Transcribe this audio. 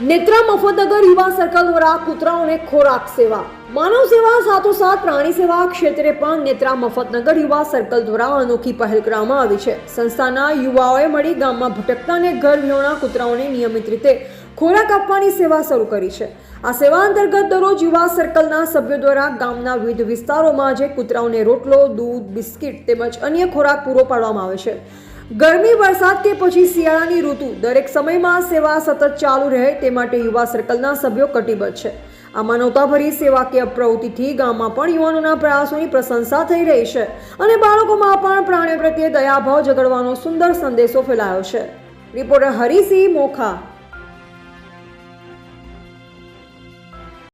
નેત્રા મફતનગર યુવા સર્કલ દ્વારા કૂતરાઓને ખોરાક સેવા. માનવ સેવા સાથોસાથ પ્રાણી સેવા ક્ષેત્રે પણ નેત્રા મફતનગર યુવા સર્કલ દ્વારા અનોખી પહેલ કરવામાં આવી છે. સંસ્થાના યુવાઓએ મળી ગામમાં ભટકતા અને ઘર વિહોણા કૂતરાઓને નિયમિત રીતે ખોરાક આપવાની સેવા શરૂ કરી છે. આ સેવા અંતર્ગત દરરોજ યુવા સર્કલના સભ્યો દ્વારા ગામના વિવિધ વિસ્તારોમાં આજે કૂતરાઓને રોટલો, દૂધ, બિસ્કિટ તેમજ અન્ય ખોરાક પૂરો પાડવામાં આવે છે. ગરમી, વરસાદ કે પછી શિયાળાની ઋતુ દરેક સમયમાં સેવા સતત ચાલુ રહે તે માટે યુવા સર્કલના સભ્યો કટિબદ્ધ છે. આ માનવતાભરી સેવાકીય પ્રવૃત્તિથી ગામમાં પણ યુવાનોના પ્રયાસોની પ્રશંસા થઈ રહી છે અને બાળકોમાં પણ પ્રાણીઓ પ્રત્યે દયાભાવ જગાડવાનો સુંદર સંદેશો ફેલાયો છે. રિપોર્ટર હરિસિંહ મોખા.